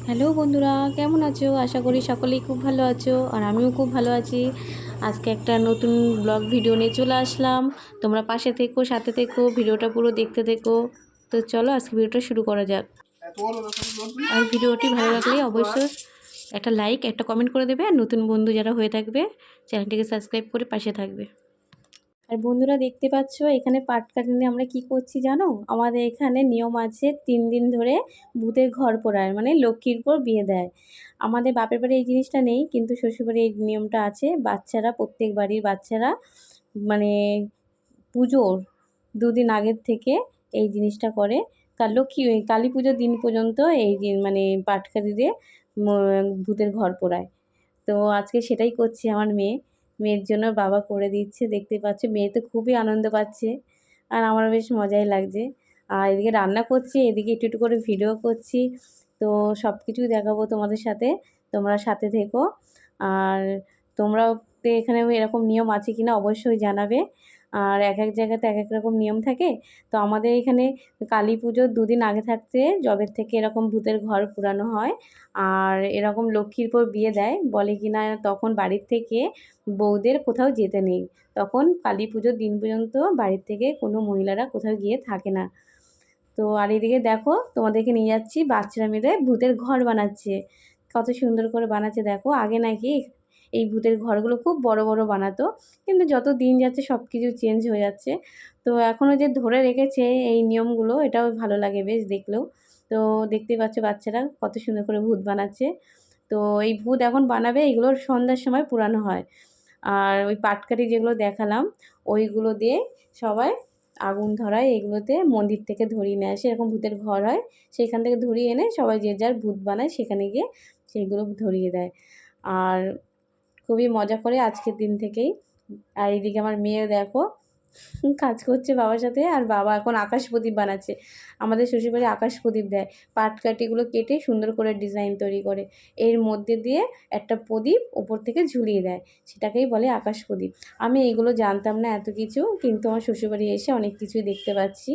Hello বন্ধুরা, কেমন আছো? আশা করি সকলেই খুব ভালো আছো আর আমিও খুব ভালো আছি। আজকে একটা নতুন ব্লগ ভিডিও নিয়ে চলে আসলাম। তোমরা পাশে থেকো, সাথে থেকো, ভিডিওটা পুরো দেখতে থেকো। তো চলো আজকে ভিডিওটা শুরু করা যাক। আর ভিডিওটি ভালো লাগলে অবশ্যই একটা লাইক, একটা কমেন্ট করে দেবে। আর নতুন বন্ধু যারা হয়ে থাকবে চ্যানেলটিকে সাবস্ক্রাইব করে পাশে থাকবে। আর বন্ধুরা দেখতে পাচ্ছ এখানে পাট কাটনে আমরা কি করছি জানো? আমাদের এখানে নিয়ম আছে 3 দিন ধরে ভূতের ঘর পোড়ায়, মানে লক্ষ্মীর পর বিয়ে দেয়। আমাদের বাপের বাড়ি এই জিনিসটা নেই, কিন্তু শ্বশুরবাড়ি এই নিয়মটা আছে। বাচ্চারা, প্রত্যেক বাড়ির বাচ্চারা মানে পুজোর 2 দিন আগের থেকে এই জিনিসটা করে। লক্ষ্মী কালী পুজোর দিন পর্যন্ত এই মানে পাটকাঠি দিয়ে ভূতের ঘর পোড়ায়। তো আজকে সেটাই করছে আমার মেয়ে। মেয়ের জন্য বাবা করে দিচ্ছে, দেখতে পাচ্ছ। মেয়ে তো খুবই আনন্দ পাচ্ছে আর আমার বেশ মজাই লাগছে। আর এদিকে রান্না করছি, এদিকে একটু একটু করে ভিডিও করছি। তো সব কিছুই দেখাবো তোমাদের সাথে, তোমরা সাথে থেকো। আর তোমরাও তো এখানে এরকম নিয়ম আছে কি না অবশ্যই জানাবে। আর এক এক জায়গাতে এক এক রকম নিয়ম থাকে। তো আমাদের এখানে কালী পুজোর 2 দিন আগে থাকতে যবের থেকে এরকম ভূতের ঘর পুরানো হয়। আর এরকম লক্ষ্মীর পর বিয়ে দেয়, বলে কি না তখন বাড়ির থেকে বউদের কোথাও যেতে নেই। তখন কালী পুজোর দিন পর্যন্ত বাড়ির থেকে কোনো মহিলারা কোথাও গিয়ে থাকে না। তো আর এদিকে দেখো তোমাদেরকে নিয়ে যাচ্ছি, বাচ্চারা মিলে ভূতের ঘর বানাচ্ছে। কত সুন্দর করে বানাচ্ছে দেখো। আগে নাকি এই ভূতের ঘরগুলো খুব বড় বড় বানাতো, কিন্তু যত দিন যাচ্ছে সব কিছু চেঞ্জ হয়ে যাচ্ছে। তো এখনও যে ধরে রেখেছে এই নিয়মগুলো, এটাও ভালো লাগে বেশ দেখলেও। তো দেখতেই পাচ্ছ বাচ্চারা কত সুন্দর করে ভূত বানাচ্ছে। তো এই ভূত এখন বানাবে, এগুলোর সন্ধ্যার সময় পুরানো হয়। আর ওই পাটকাঠি যেগুলো দেখালাম ওইগুলো দিয়ে সবাই আগুন ধরায়, এগুলোতে মন্দির থেকে ধরিয়ে নিয়ে আসে। এরকম ভূতের ঘর হয়, সেখান থেকে ধরিয়ে এনে সবাই যে যার ভূত বানায় সেখানে গিয়ে সেইগুলো ধরিয়ে দেয়। আর খুবই মজা করে আজকের দিন থেকেই। আর এইদিকে আমার মেয়ে দেখো কাজ করছে বাবার সাথে। আর বাবা এখন আকাশ প্রদীপ বানাচ্ছে। আমাদের শ্বশুরবাড়ি আকাশ প্রদীপ দেয়, পাটকাঠিগুলো কেটে সুন্দর করে ডিজাইন তৈরি করে এর মধ্যে দিয়ে একটা প্রদীপ উপর থেকে ঝুলিয়ে দেয়, সেটাকেই বলে আকাশ প্রদীপ। আমি এইগুলো জানতাম না এত কিছু, কিন্তু আমার শ্বশুরবাড়ি এসে অনেক কিছুই দেখতে পাচ্ছি।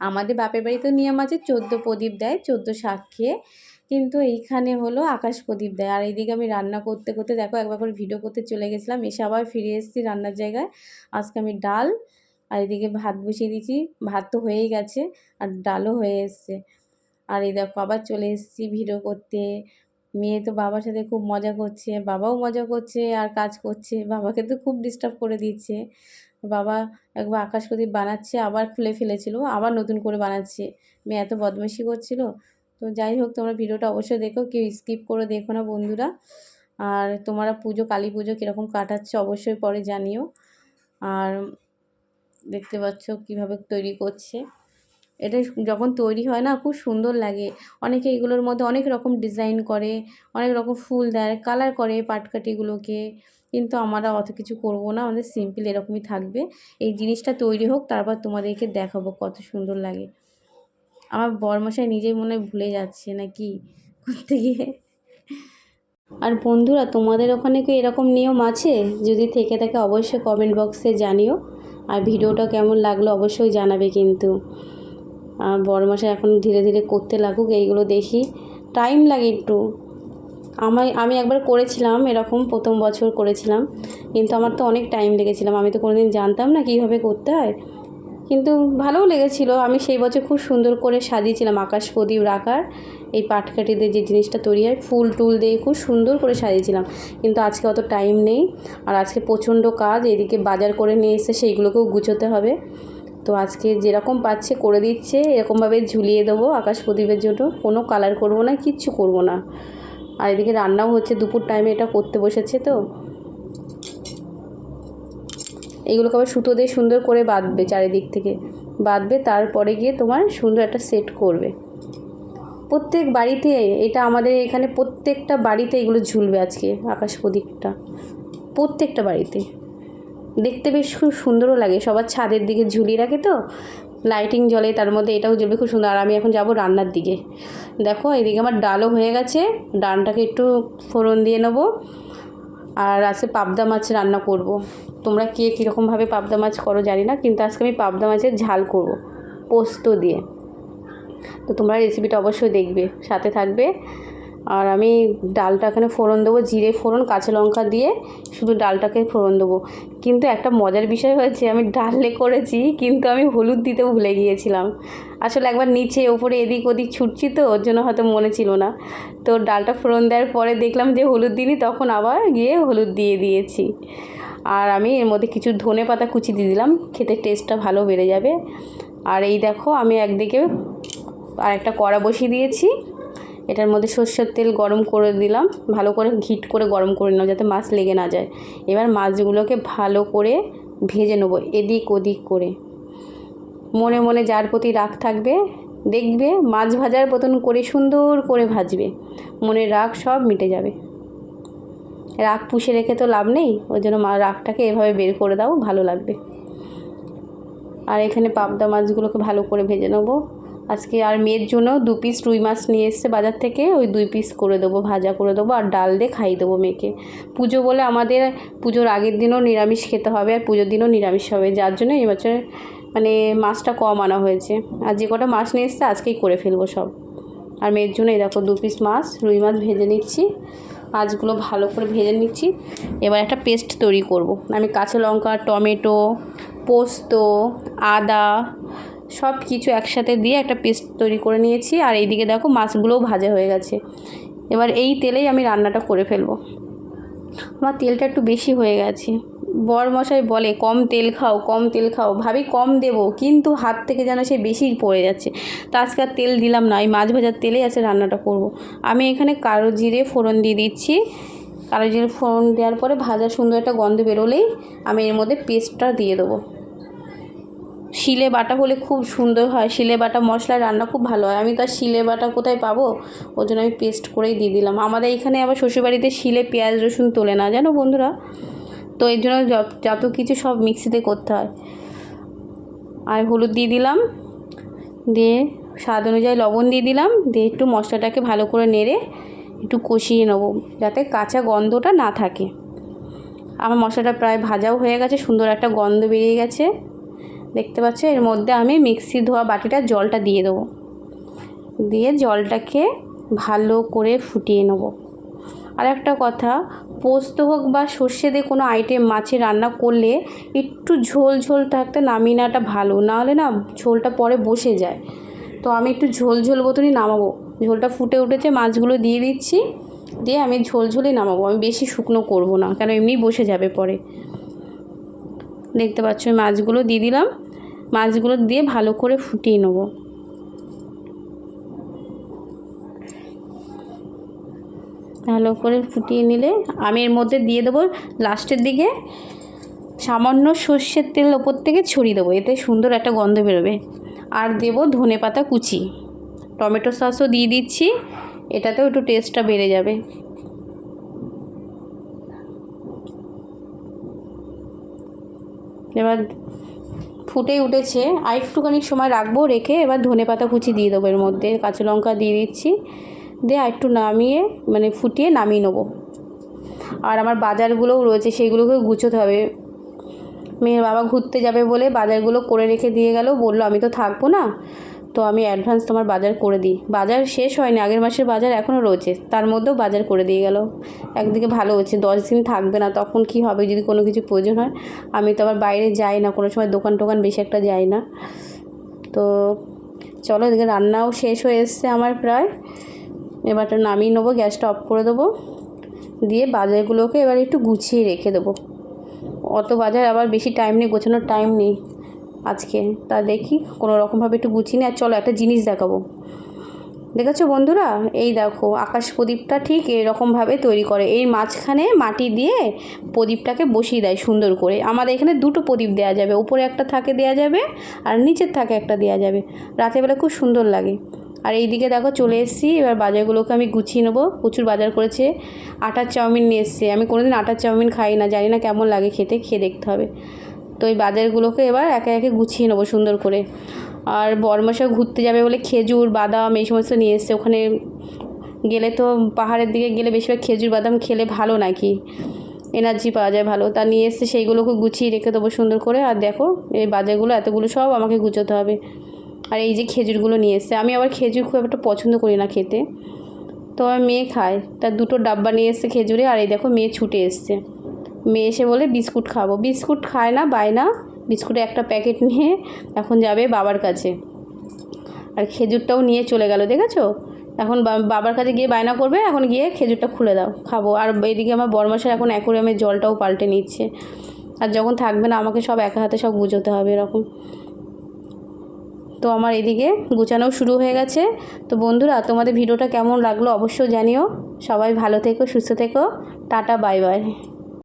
আমাদের বাপের বাড়িতেও নিয়ম আছে 14 প্রদীপ দেয়, 14 শাক খেয়ে, কিন্তু এইখানে হলো আকাশ প্রদীপ দেয়। আর এইদিকে আমি রান্না করতে করতে দেখো একবার করে ভিডিও করতে চলে গেছিলাম, এসে আবার ফিরে এসেছি রান্নার জায়গায়। আজকে আমি ডাল আর এদিকে ভাত বসিয়ে দিয়েছি। ভাত তো হয়েই গেছে আর ডালও হয়ে এসছে। আর এই দেখো আবার চলে এসেছি ভিডিও করতে। মেয়ে তো বাবার সাথে খুব মজা করছে, বাবাও মজা করছে আর কাজ করছে। বাবাকে তো খুব ডিস্টার্ব করে দিচ্ছে। বাবা একবার আকাশ প্রদীপ বানাচ্ছে, আবার খুলে ফেলেছিল, আবার নতুন করে বানাচ্ছে। মেয়ে এত বদমাইশি করছিল। তো যাই হোক, তোমরা ভিডিওটা অবশ্যই দেখো, কেউ স্কিপ করে দেখো না বন্ধুরা। আর তোমরা পুজো, কালী পুজো কীরকম কাটাচ্ছ অবশ্যই পরে জানিও। আর দেখতে পাচ্ছ কীভাবে তৈরি করছে। এটা যখন তৈরি হয় না খুব সুন্দর লাগে। অনেকে এগুলোর মধ্যে অনেক রকম ডিজাইন করে, অনেক রকম ফুল দেয়, কালার করে পাটকাঠিগুলোকে। কিন্তু আমরা অত কিছু করব না, আমাদের সিম্পল এরকমই থাকবে। এই জিনিসটা তৈরি হোক, তারপর তোমাদেরকে দেখাবো কত সুন্দর লাগে। আমার বরমশাই নিজেই মনে হয় ভুলে যাচ্ছে নাকি করতে গিয়ে। আর বন্ধুরা তোমাদের ওখানে কি এরকম নিয়ম আছে? যদি থেকে থাকে অবশ্যই কমেন্ট বক্সে জানিও। আর ভিডিওটা কেমন লাগলো অবশ্যই জানাবে কিন্তু। বড়মশাই এখন ধীরে ধীরে করতে লাগুক, এইগুলো দেখি। টাইম লাগে একটু। আমি একবার করেছিলাম এরকম, প্রথম বছর করেছিলাম, কিন্তু আমার তো অনেক টাইম লেগেছিলাম। আমি তো কোনোদিন জানতাম না কীভাবে করতে হয়, কিন্তু ভালোও লেগেছিলো। আমি সেই বছর খুব সুন্দর করে সাজিয়েছিলাম আকাশ প্রদীপ রাখার। এই পাটকাঠি দিয়ে যে জিনিসটা তৈরি হয় ফুল টুল দিয়ে খুব সুন্দর করে সাজিয়েছিলাম, কিন্তু আজকে অত টাইম নেই। আর আজকে প্রচণ্ড কাজ, এদিকে বাজার করে নিয়ে এসে সেইগুলোকেও গুছোতে হবে। তো আজকে যেরকম পাচ্ছে করে দিচ্ছে, এরকমভাবে ঝুলিয়ে দেবো আকাশ প্রদীপের জন্য। কোনো কালার করব না, কিচ্ছু করব না। আর এদিকে রান্নাও হচ্ছে, দুপুর টাইমে এটা করতে বসেছে। তো এইগুলোকে আবার সুতো দিয়ে সুন্দর করে বাঁধবে, চারিদিক থেকে বাঁধবে, তারপরে গিয়ে তোমার সুন্দর একটা সেট করবে। প্রত্যেক বাড়িতে এটা, আমাদের এখানে প্রত্যেকটা বাড়িতে এগুলো ঝুলবে আজকে আকাশ প্রদীপটা, প্রত্যেকটা বাড়িতে। দেখতে বেশ খুব সুন্দরও লাগে, সবার ছাদের দিকে ঝুলিয়ে রাখে তো, লাইটিং জ্বলে, তার মধ্যে এটাও জ্বলবে খুব সুন্দর। আর আমি এখন যাব রান্নার দিকে। দেখো এদিকে আমার ডালও হয়ে গেছে, ডালটাকে একটু ফোড়ন দিয়ে নেবো। আর আজকে পাবদা মাছ রান্না করব। তোমরা কে কীরকমভাবে পাবদা মাছ করো জানি না, কিন্তু আজকে আমি পাবদা মাছের ঝাল করব পোস্ত দিয়ে। তো তোমরা রেসিপিটা অবশ্যই দেখবে, সাথে থাকবে। আর আমি ডালটা এখানে ফোড়ন দেবো, জিরে ফোড়ন, কাঁচা লঙ্কা দিয়ে শুধু ডালটাকে ফোড়ন দেবো। কিন্তু একটা মজার বিষয় হয়েছে, আমি ডালে করেছি কিন্তু আমি হলুদ দিতে ভুলে গিয়েছিলাম। আসলে একবার নিচে ওপরে এদিক ওদিক ছুটছি তো, ওর জন্য হয়তো মনে ছিল না। তো ডালটা ফোড়ন দেওয়ার পরে দেখলাম যে হলুদ দিইনি, তখন আবার গিয়ে হলুদ দিয়ে দিয়েছি। আর আমি এর মধ্যে কিছু ধনে পাতা কুচি দিয়ে দিলাম, খেতে টেস্টটা ভালো বেড়ে যাবে। আর এই দেখো আমি একদিকে আর একটা কড়া বসিয়ে দিয়েছি, এটার মধ্যে সর্ষের তেল গরম করে দিলাম, ভালো করে হিট করে গরম করে নিলাম যাতে মাছ লেগে না যায়। এবার মাছগুলোকে ভালো করে ভেজে নেবো এদিক ওদিক করে। মনে মনে যার প্রতি রাগ থাকবে দেখবে মাছ ভাজার মতন করে সুন্দর করে ভাজবে, মনের রাগ সব মিটে যাবে। রাগ পুষে রেখে তো লাভ নেই, ওই জন্য রাগটাকে এভাবে বের করে দাও, ভালো লাগবে। আর এখানে পাবদা মাছগুলোকে ভালো করে ভেজে নেবো আজকে। আর মেয়ের জন্য 2 পিস রুই মাছ নিয়ে এসছে বাজার থেকে, ওই 2 পিস করে দেবো, ভাজা করে দেবো আর ডাল দিয়ে খাইয়ে দেবো মেয়েকে। পুজো বলে আমাদের পুজোর আগের দিনও নিরামিষ খেতে হবে আর পুজোর দিনও নিরামিষ হবে, যার জন্য এই বছর মানে মাছটা কম আনা হয়েছে। আর যে কটা মাছ নিয়ে এসছে আজকেই করে ফেলবো সব। আর মেয়ের জন্য এই দেখো 2 পিস মাছ রুই মাছ ভেজে নিচ্ছি, মাছগুলো ভালো করে ভেজে নিচ্ছি। এবার একটা পেস্ট তৈরি করব। আমি কাঁচা লঙ্কা, টমেটো, পোস্ত, আদা সব কিছু একসাথে দিয়ে একটা পেস্ট তৈরি করে নিয়েছি। আর এইদিকে দেখো মাছগুলোও ভাজা হয়ে গেছে। এবার এই তেলেই আমি রান্নাটা করে ফেলবো। আমার তেলটা একটু বেশি হয়ে গেছে, বরমশাই বলে কম তেল খাও কম তেল খাও, ভাবি কম দেবো কিন্তু হাত থেকে যেন সে বেশি পড়ে যাচ্ছে। তো আজকে আর তেল দিলাম না, এই মাছ ভাজার তেলেই আছে রান্নাটা করব। আমি এখানে কালো জিরে ফোড়ন দিয়ে দিচ্ছি। কালো জিরে ফোড়ন দেওয়ার পরে ভাজা সুন্দর একটা গন্ধ বেরোলেই আমি এর মধ্যে পেস্টটা দিয়ে দেবো। শিলে বাটা হলে খুব সুন্দর হয়, শিলে বাটা মশলায় রান্না খুব ভালো হয়। আমি তো আর শিলে বাটা কোথায় পাবো, ওই জন্য আমি পেস্ট করেই দিয়ে দিলাম। আমাদের এখানে আবার শ্বশুরবাড়িতে শিলে পেঁয়াজ রসুন তোলে না জানো বন্ধুরা, তো এর জন্য যত কিছু সব মিক্সিতে করতে হয়। আর হলুদ দিয়ে দিলাম, দিয়ে স্বাদ অনুযায়ী লবণ দিয়ে দিলাম, দিয়ে একটু মশলাটাকে ভালো করে নেড়ে একটু কষিয়ে নেবো যাতে কাঁচা গন্ধটা না থাকে। আমার মশলাটা প্রায় ভাজাও হয়ে গেছে, সুন্দর একটা গন্ধ বেরিয়ে গেছে দেখতে পাচ্ছ। এর মধ্যে আমি মিক্সি ধোয়া বাটিটা জলটা দিয়ে দেবো, দিয়ে জলটাকে ভালো করে ফুটিয়ে নেবো। আর একটা কথা, পোস্ত হোক বা সর্ষে দিয়ে কোনো আইটেম মাছে রান্না করলে একটু ঝোল ঝোল থাকতে নামিয়ে নেওয়াটা ভালো, নাহলে না ঝোলটা পরে বসে যায়। তো আমি একটু ঝোল ঝোল মতনই নামাবো। ঝোলটা ফুটে উঠেছে, মাছগুলো দিয়ে দিচ্ছি, দিয়ে আমি ঝোল ঝোলই নামাবো। আমি বেশি শুকনো করব না, কেন এমনি বসে যাবে পরে। দেখতে পাচ্ছ মাছগুলো দিয়ে দিলাম, মাছগুলো দিয়ে ভালো করে ফুটিয়ে নেবো। ভালো করে ফুটিয়ে নিলে আমি এর মধ্যে দিয়ে দেবো লাস্টের দিকে সামান্য সর্ষের তেল ওপর থেকে ছড়িয়ে দেবো, এতে সুন্দর একটা গন্ধ বেরোবে। আর দেবো ধনেপাতা কুচি, টমেটো সসও দিয়ে দিচ্ছি, এটাতেও একটু টেস্টটা বেড়ে যাবে। এবার ফুটেই উঠেছে, আর একটুখানি সময় রাখবো, রেখে এবার ধনেপাতা কুচি দিয়ে দেবো এর মধ্যে, কাঁচা লঙ্কা দিয়ে দিচ্ছি, দিয়ে আর একটু নামিয়ে মানে ফুটিয়ে নামিয়ে নেবো। আর আমার বাজারগুলোও রয়েছে, সেইগুলোকে গুছোতে হবে। মেয়ের বাবা ঘুরতে যাবে বলে বাজারগুলো করে রেখে দিয়ে গেল, বললো আমি তো থাকবো না, তো আমি অ্যাডভান্স তোমার বাজার করে দিই। বাজার শেষ হয়নি, আগের মাসের বাজার এখনও রয়েছে, তার মধ্যেও বাজার করে দিয়ে গেল। একদিকে ভালো হচ্ছে, 10 দিন থাকবে না, তখন কি হবে যদি কোনো কিছু প্রয়োজন হয়। আমি তো আবার বাইরে যাই না, কোনো সময় দোকান টোকান বেশি একটা যাই না। তো চলো, এদিকে রান্নাও শেষ হয়ে এসছে আমার প্রায়। এবারটা নামিয়ে নেবো, গ্যাসটা অফ করে দেবো, দিয়ে বাজারগুলোকে এবার একটু গুছিয়ে রেখে দেবো। অত বাজার আবার বেশি টাইম নেই, গোছানোর টাইম নেই আজকে, তা দেখি কোনো রকমভাবে একটু গুছিয়ে নিই। আর চলো একটা জিনিস দেখাবো, দেখেছো বন্ধুরা, এই দেখো আকাশ প্রদীপটা ঠিক এরকমভাবে তৈরি করে, এই মাঝখানে মাটি দিয়ে প্রদীপটাকে বসিয়ে দেয় সুন্দর করে। আমাদের এখানে 2টো প্রদীপ দেওয়া যাবে, উপরে একটা থাকে দেওয়া যাবে আর নিচের থাকে একটা দেওয়া যাবে, রাতেরবেলা খুব সুন্দর লাগে। আর এই দিকে দেখো চলে এসেছি, এবার বাজারগুলোকে আমি গুছিয়ে নেবো। প্রচুর বাজার করেছে, আটার চাউমিন নিয়ে এসছে, আমি কোনোদিন আটার চাউমিন খাই না, জানি না কেমন লাগে খেতে, খেয়ে দেখতে হবে। তো এই বাজারগুলোকে এবার একে একে গুছিয়ে নেবো সুন্দর করে। আর বরমশাই ঘুরতে যাবে বলে খেজুর বাদাম এই সমস্ত নিয়ে এসছে। ওখানে গেলে তো পাহাড়ের দিকে গেলে বেশিরভাগ খেজুর বাদাম খেলে ভালো নাকি, এনার্জি পাওয়া যায় ভালো, তা নিয়ে এসছে, সেইগুলোকে গুছিয়ে রেখে দেবো সুন্দর করে। আর দেখো এই বাজারগুলো এতগুলো সব আমাকে গুছোতে হবে। আর এই যে খেজুরগুলো নিয়ে এসছে। আমি আবার খেজুর খুব একটা পছন্দ করি না খেতে, তো আমার মেয়ে খায়, তার 2টো ডাব্বা নিয়ে এসছে খেজুরে। আর এই দেখো মেয়ে ছুটে এসছে, মেয়ে এসে বলে বিস্কুট খাবো। বিস্কুট খায় না, বায়না, বিস্কুটের একটা প্যাকেট নিয়ে এখন যাবে বাবার কাছে। আর খেজুরটাও নিয়ে চলে গেল, দেখেছো? এখন বাবার কাছে গিয়ে বায়না করবে, এখন গিয়ে খেজুরটা খুলে দাও, খাবো। আর এদিকে আমার বরমশাই এখন অ্যাকোয়ারিয়ামের জলটাও পাল্টে নিচ্ছে। আর যখন থাকবে না আমাকে সব একা হাতে সব গুছোতে হবে এরকম। তো আমার এদিকে গুছানোও শুরু হয়ে গেছে। তো বন্ধুরা, তোমাদের ভিডিওটা কেমন লাগলো অবশ্যই জানিও। সবাই ভালো থেকো, সুস্থ থেকো, টাটা, বাই বাই।